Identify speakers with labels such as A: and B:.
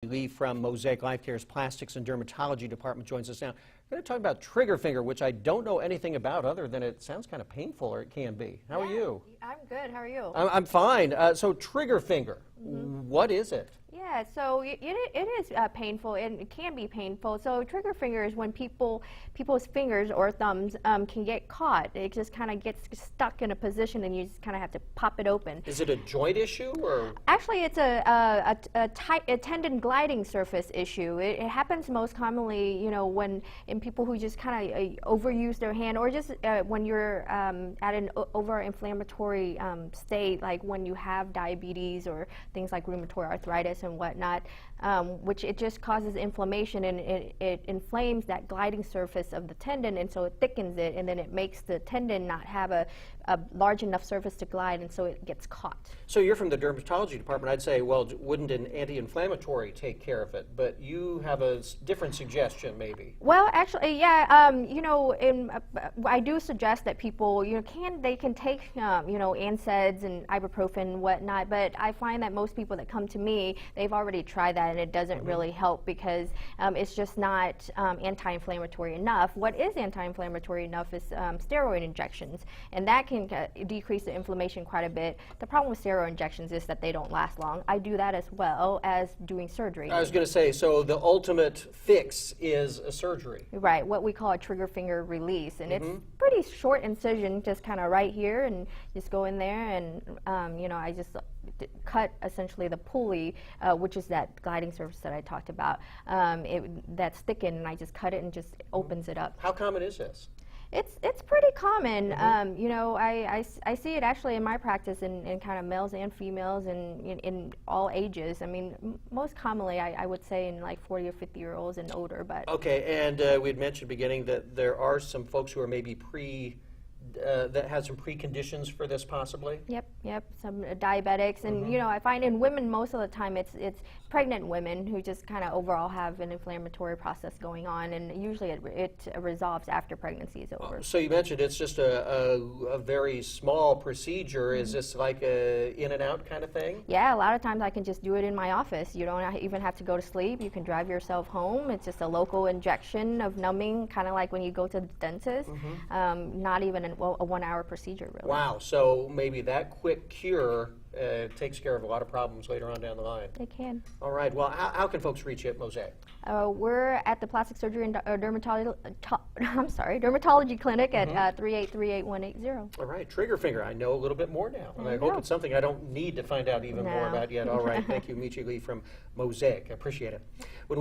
A: Lee from Mosaic Life Care's Plastics and Dermatology Department joins us now. We're going to talk about trigger finger, which I don't know anything about other than it sounds kind of painful, or it can be. How are you?
B: I'm good. How are you?
A: I'm fine. So trigger finger, what is it?
B: Yeah, so it is painful, and it can be painful. So trigger finger is when people's fingers or thumbs can get caught. It just kind of gets stuck in a position, and you just kind of have to pop it open.
A: Is it a joint issue, or?
B: Actually, it's a tendon gliding surface issue. It happens most commonly, when in people who just kind of overuse their hand, or just when you're at an over-inflammatory state, like when you have diabetes or things like rheumatoid arthritis and whatnot, which it just causes inflammation, and it inflames that gliding surface of the tendon, and so it thickens it, and then it makes the tendon not have a large enough surface to glide, and so it gets caught. So
A: you're from the dermatology department. I'd say, well, wouldn't an anti-inflammatory take care of it? But you have a different suggestion, maybe.
B: Well, actually, yeah. I do suggest that people, they can take, NSAIDs and ibuprofen and whatnot. But I find that most people that come to me, they've already tried that, and it doesn't really help because it's just not anti-inflammatory enough. What is anti-inflammatory enough is steroid injections, and that can decrease the inflammation quite a bit. The problem with steroid injections is that they don't last long. I do that as well as doing surgery.
A: I was going to say, so the ultimate fix is a surgery.
B: Right, what we call a trigger finger release, and it's pretty short incision, just kind of right here, and just go in there, and I just cut essentially the pulley, which is that gliding surface that I talked about. That's thickened, and I just cut it and just opens it up.
A: How common is this?
B: It's pretty common. I see it actually in my practice in kind of males and females, and in all ages. I mean, most commonly I would say in like 40 or 50-year-olds and older. But
A: okay, and we had mentioned at the beginning that there are some folks who are maybe that have some preconditions for this, possibly?
B: Yep, some diabetics, and I find in women most of the time it's pregnant women who just kind of overall have an inflammatory process going on, and usually it resolves after pregnancy is over.
A: So you mentioned it's just a very small procedure. Is this like a in and out kind of thing?
B: Yeah, a lot of times I can just do it in my office. You don't even have to go to sleep. You can drive yourself home. It's just a local injection of numbing, kind of like when you go to the dentist. Not even a 1-hour procedure, really.
A: Wow, so maybe that quick cure takes care of a lot of problems later on down the line.
B: It can.
A: All right, well, how can folks reach you at Mosaic?
B: We're at the Plastic Surgery and Dermatology Clinic at 3838180.
A: All right, trigger finger, I know a little bit more now, and I hope it's something I don't need to find out even more about yet. All right, thank you, Michi Lee from Mosaic. I appreciate it. When we